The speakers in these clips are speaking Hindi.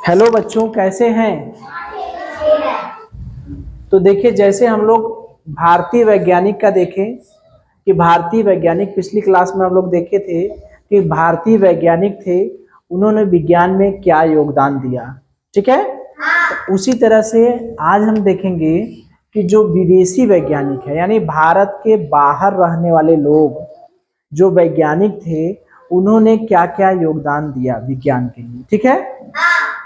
हेलो बच्चों, कैसे हैं। तो देखिए, जैसे हम लोग भारतीय वैज्ञानिक का देखें कि भारतीय वैज्ञानिक पिछली क्लास में हम लोग देखे थे कि भारतीय वैज्ञानिक थे, उन्होंने विज्ञान में क्या योगदान दिया। ठीक है, तो उसी तरह से आज हम देखेंगे कि जो विदेशी वैज्ञानिक है, यानी भारत के बाहर रहने वाले लोग जो वैज्ञानिक थे, उन्होंने क्या क्या योगदान दिया विज्ञान के लिए। ठीक है,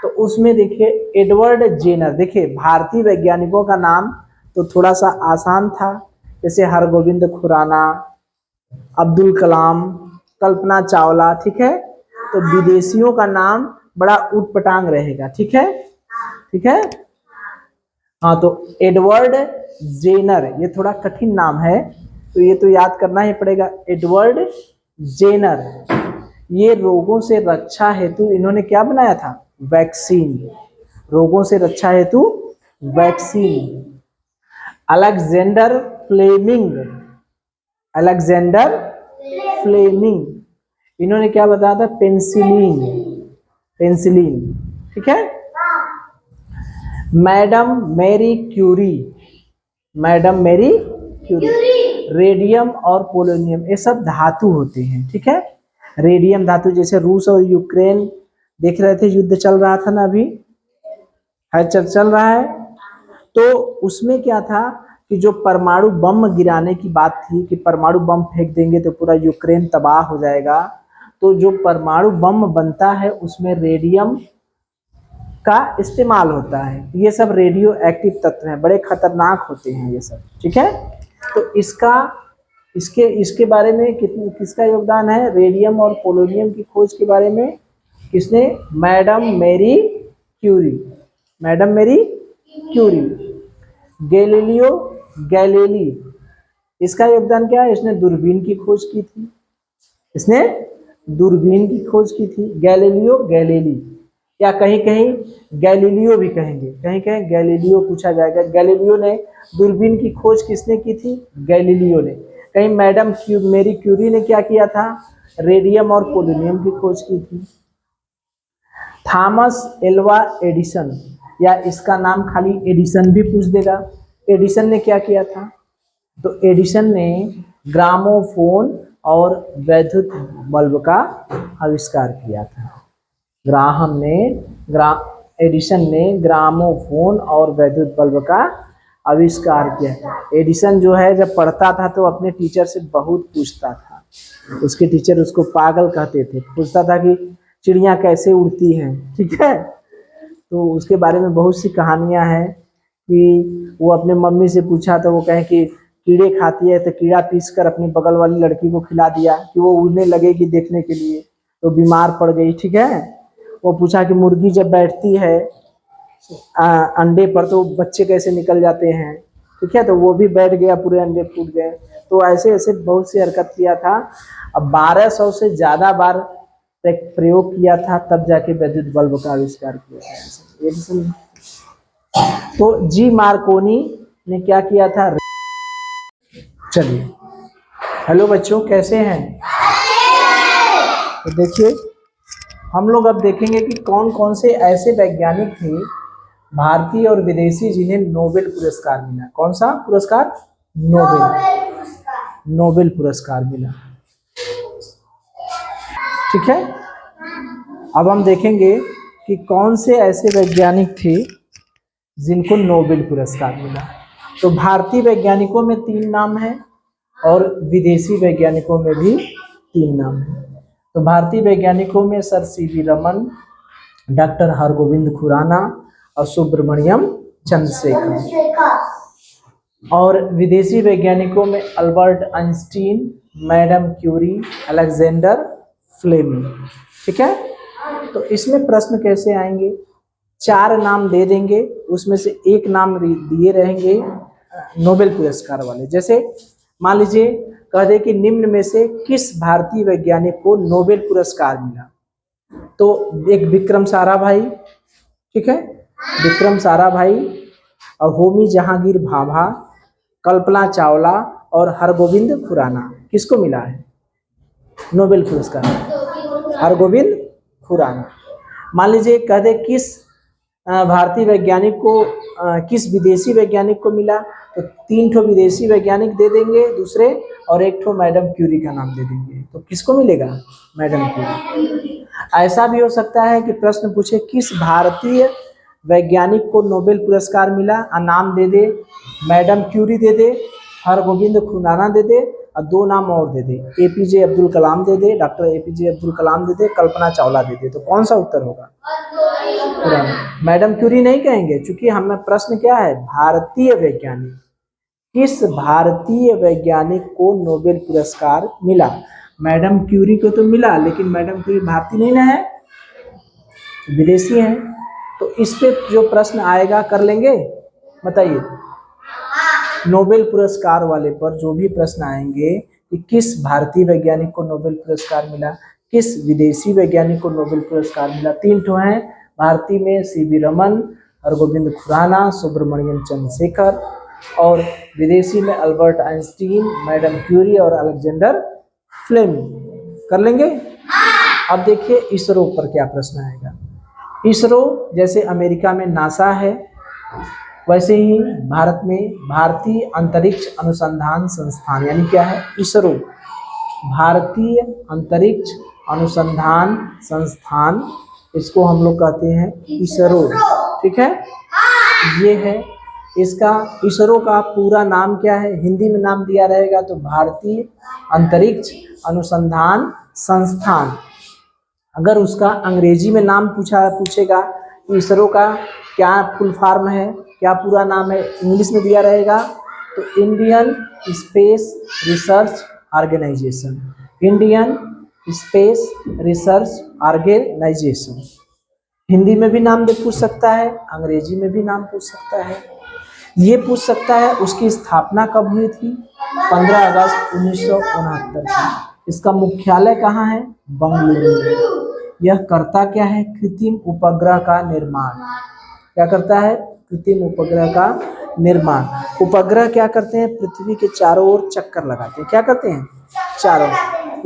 तो उसमें देखिए एडवर्ड जेनर। देखिए भारतीय वैज्ञानिकों का नाम तो थोड़ा सा आसान था, जैसे हरगोविंद खुराना, अब्दुल कलाम, कल्पना चावला। ठीक है, तो विदेशियों का नाम बड़ा उटपटांग रहेगा। ठीक है, ठीक है। हाँ, तो एडवर्ड जेनर, ये थोड़ा कठिन नाम है, तो ये तो याद करना ही पड़ेगा। एडवर्ड जेनर, ये रोगों से रक्षा हेतु इन्होंने क्या बनाया था? वैक्सीन। रोगों से रक्षा हेतु vaccine. Alexander Fleming, Alexander Fleming, इन्होंने क्या बताया था? Penicillin, penicillin. ठीक है। Madam Marie Curie, madam Marie Curie, radium और पोलोनियम ये सब धातु होते हैं। ठीक है, रेडियम धातु, जैसे रूस और यूक्रेन देख रहे थे, युद्ध चल रहा था ना, अभी है, चल रहा है। तो उसमें क्या था कि जो परमाणु बम गिराने की बात थी कि परमाणु बम फेंक देंगे तो पूरा यूक्रेन तबाह हो जाएगा, तो जो परमाणु बम बनता है उसमें रेडियम का इस्तेमाल होता है। ये सब रेडियो एक्टिव तत्व हैं, बड़े खतरनाक होते हैं ये सब। ठीक है, तो इसके बारे में किसका योगदान है? रेडियम और पोलोनियम की खोज के बारे में किसने? Madam Marie Curie, madam Marie Curie. Galileo Galilei, इसका योगदान क्या है? इसने दूरबीन की खोज की थी, इसने दूरबीन की खोज की थी। गैलीलियो गैलीली, या कहीं कहीं गैलीलियो भी कहेंगे, कहीं कहीं गैलीलियो पूछा जाएगा। गैलीलियो ने दूरबीन की खोज किसने की थी? गैलीलियो ने। कहीं मैडम मैरी क्यूरी ने क्या किया था? रेडियम और पोलोनियम की खोज की थी। थॉमस एल्वा एडिसन, या इसका नाम खाली एडिसन भी पूछ देगा। एडिसन ने क्या किया था? तो एडिसन ने ग्रामोफोन और वैद्युत बल्ब का आविष्कार किया था। एडिसन ने ग्रामोफोन और वैद्युत बल्ब का आविष्कार किया। एडिसन जो है, जब पढ़ता था तो अपने टीचर से बहुत पूछता था, उसके टीचर उसको पागल कहते थे, पूछता था कि चिड़िया कैसे उड़ती हैं। ठीक है, तो उसके बारे में बहुत सी कहानियां हैं कि वो अपने मम्मी से पूछा तो वो कहे कि कीड़े खाती है, तो कीड़ा पीस कर अपनी बगल वाली लड़की को खिला दिया कि वो उड़ने लगेगी देखने के लिए, तो बीमार पड़ गई। ठीक है, वो पूछा कि मुर्गी जब बैठती है अंडे पर तो बच्चे कैसे निकल जाते हैं। ठीक है, तो वो भी बैठ गया, पूरे अंडे फूट गए। तो ऐसे ऐसे बहुत सी हरकत किया था। अब 1200 से ज्यादा बार प्रयोग किया था, तब जाके वैद्युत बल्ब का आविष्कार किया था। तो जी मार्कोनी ने क्या किया था? चलिए, हेलो बच्चों, कैसे हैं। तो देखिए, हम लोग अब देखेंगे कि कौन कौन से ऐसे वैज्ञानिक थे भारतीय और विदेशी जिन्हें नोबेल पुरस्कार मिला। कौन सा पुरस्कार? नोबेल पुरस्कार मिला। ठीक है, अब हम देखेंगे कि कौन से ऐसे वैज्ञानिक थे जिनको नोबेल पुरस्कार मिला। तो भारतीय वैज्ञानिकों में 3 नाम हैं और विदेशी वैज्ञानिकों में भी 3 नाम हैं। तो भारतीय वैज्ञानिकों में sir CV Raman, doctor Hargobind Khurana और सुब्रमण्यम चंद्रशेखर। और विदेशी वैज्ञानिकों में Albert Einstein, madam Curie, Alexander Fleming. ठीक है, तो इसमें प्रश्न कैसे आएंगे? 4 नाम दे देंगे, उसमें से एक नाम दिए रहेंगे नोबेल पुरस्कार वाले। जैसे मान लीजिए कह दे कि निम्न में से किस भारतीय वैज्ञानिक को नोबेल पुरस्कार मिला, तो एक विक्रम साराभाई, ठीक है, विक्रम साराभाई और होमी जहांगीर भाभा, कल्पना चावला और हरगोविंद खुराना। किसको मिला है नोबेल पुरस्कार? हरगोविंद खुराना। मान लीजिए कह दे किस भारतीय वैज्ञानिक को किस विदेशी वैज्ञानिक को मिला, तो 3 ठो विदेशी वैज्ञानिक दे देंगे दूसरे, और 1 ठो मैडम क्यूरी का नाम दे देंगे, तो किसको मिलेगा, मैडम क्यूरी। ऐसा भी हो सकता है कि प्रश्न पूछे किस भारतीय वैज्ञानिक को नोबेल पुरस्कार मिला, नाम दे दे, मैडम क्यूरी दे दे, हरगोविंद खुराना दे दे, और 2 नाम और दे दे, एपीजे अब्दुल कलाम दे दे, डॉक्टर एपीजे अब्दुल कलाम दे दे, कल्पना चावला दे दे, तो कौन सा उत्तर होगा, मैडम क्यूरी नहीं कहेंगे, क्योंकि हमें प्रश्न क्या है, भारतीय वैज्ञानिक, किस भारतीय वैज्ञानिक को नोबेल पुरस्कार मिला। मैडम क्यूरी को तो मिला, लेकिन मैडम क्यूरी भारतीय नहीं ना है, विदेशी है, तो इस पे जो प्रश्न आएगा कर लेंगे, बताइए। नोबेल पुरस्कार वाले पर जो भी प्रश्न आएंगे कि किस भारतीय वैज्ञानिक को नोबेल पुरस्कार मिला, किस विदेशी वैज्ञानिक को नोबेल पुरस्कार मिला, 3 ठो हैं, भारतीय में सीवी रमन, हरगोविंद खुराना, सुब्रमण्यम चंद्रशेखर, और विदेशी में अल्बर्ट आइंस्टीन, मैडम क्यूरी और अलेक्जेंडर फ्लेमिंग। कर लेंगे। अब देखिए इसरो पर क्या प्रश्न आएगा। इसरो जैसे अमेरिका में नासा है, वैसे ही भारत में भारतीय अंतरिक्ष अनुसंधान संस्थान, यानी क्या है, इसरो, भारतीय अंतरिक्ष अनुसंधान संस्थान, इसको हम लोग कहते हैं इसरो, ठीक है, ये है इसका। इसरो का पूरा नाम क्या है, हिंदी में नाम दिया रहेगा तो भारतीय अंतरिक्ष अनुसंधान संस्थान। अगर उसका अंग्रेजी में नाम पूछेगा इसरो का क्या फुल फॉर्म है, क्या पूरा नाम है, इंग्लिश में दिया रहेगा तो Indian space research organisation, Indian space research organisation. Hindi में भी नाम पूछ सकता है, अंग्रेजी में भी नाम पूछ सकता है। ये पूछ सकता है उसकी स्थापना कब हुई थी, 15 अगस्त 1969। इसका मुख्यालय कहाँ है, बंगलुरु में। यह करता क्या है, कृत्रिम उपग्रह का निर्माण। क्या करता है, कृत्रिम उपग्रह का निर्माण। उपग्रह क्या करते हैं, पृथ्वी के चारों ओर चक्कर लगाते हैं। क्या करते हैं, चारों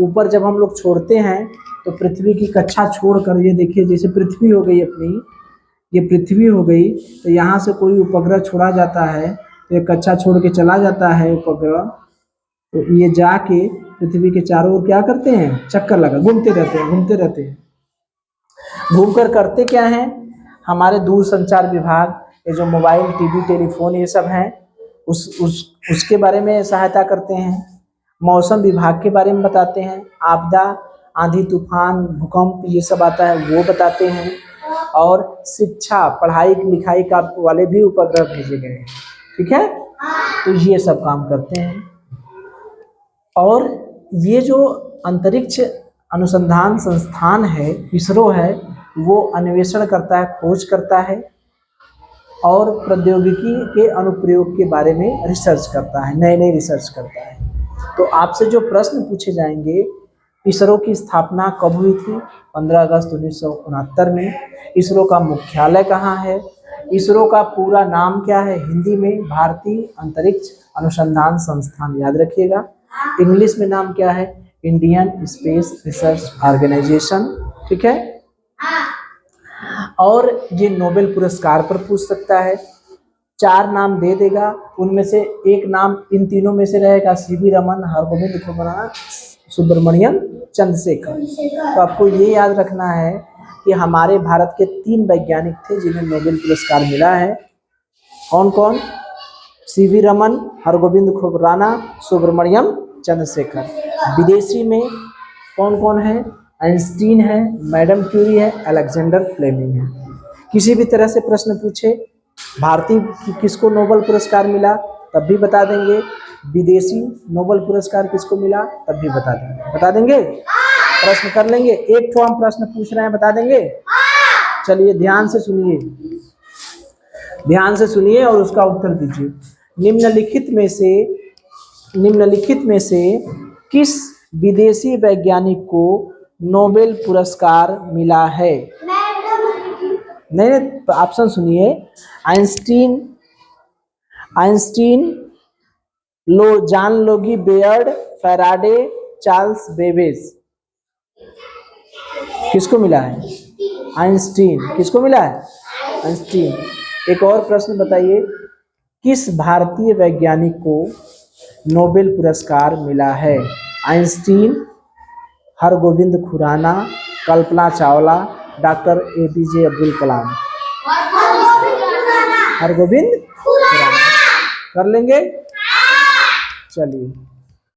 ऊपर जब हम लोग छोड़ते हैं तो पृथ्वी की कक्षा छोड़कर, ये देखिए जैसे पृथ्वी हो गई अपनी, ये पृथ्वी हो गई, तो यहाँ से कोई उपग्रह छोड़ा जाता है तो एक कक्षा छोड़ के चला जाता है उपग्रह, तो ये जाके पृथ्वी के चारों ओर क्या करते हैं, चक्कर लगा, घूमते रहते हैं, घूमते रहते हैं। घूमकर करते क्या हैं, हमारे दूरसंचार विभाग, ये जो मोबाइल, टीवी, टेलीफोन ये सब हैं, उसके बारे में सहायता करते हैं। मौसम विभाग के बारे में बताते हैं, आपदा, आंधी तूफान, भूकंप ये सब आता है वो बताते हैं। और शिक्षा, पढ़ाई लिखाई का वाले भी उपग्रह भेजे गए हैं, ठीक है, तो ये सब काम करते हैं। और ये जो अंतरिक्ष अनुसंधान संस्थान है, इसरो है, वो अन्वेषण करता है, खोज करता है और प्रौद्योगिकी के अनुप्रयोग के बारे में रिसर्च करता है, नए नए रिसर्च करता है। तो आपसे जो प्रश्न पूछे जाएंगे, इसरो की स्थापना कब हुई थी, 15 अगस्त 1969 में। इसरो का मुख्यालय कहाँ है, इसरो का पूरा नाम क्या है, हिंदी में भारतीय अंतरिक्ष अनुसंधान संस्थान, याद रखिएगा। इंग्लिश में नाम क्या है, इंडियन स्पेस रिसर्च ऑर्गेनाइजेशन, ठीक है। और ये नोबेल पुरस्कार पर पूछ सकता है, 4 नाम दे देगा, उनमें से एक नाम इन तीनों में से रहेगा, सीवी रमन, हरगोविंद खुराना, सुब्रमण्यम चंद्रशेखर। तो आपको ये याद रखना है कि हमारे भारत के 3 वैज्ञानिक थे जिन्हें नोबेल पुरस्कार मिला है। कौन कौन, सीवी रमन, हरगोविंद खुराना, सुब्रमण्यम चंद्रशेखर। विदेशी में कौन कौन है, आइंस्टीन है, मैडम क्यूरी है, अलेक्जेंडर फ्लेमिंग है। किसी भी तरह से प्रश्न पूछे, भारतीय किसको नोबेल पुरस्कार मिला तब भी बता देंगे, विदेशी नोबेल पुरस्कार किसको मिला तब भी बता देंगे। प्रश्न कर लेंगे, एक तो हम प्रश्न पूछ रहे हैं, बता देंगे। चलिए ध्यान से सुनिए, ध्यान से सुनिए और उसका उत्तर दीजिए। निम्नलिखित में से किस विदेशी वैज्ञानिक को नोबेल पुरस्कार मिला है? नहीं, ऑप्शन सुनिए, Einstein, John Logie Baird, Faraday, Charles Babbage. किसको मिला है, आइंस्टीन। किसको मिला है, आइंस्टीन। एक और प्रश्न बताइए, किस भारतीय वैज्ञानिक को नोबेल पुरस्कार मिला है? Einstein, Hargovind Khurana, Kalpana Chawla, doctor APJ Abdul Kalam. Hargovind Khurana. कर लेंगे? चलिए।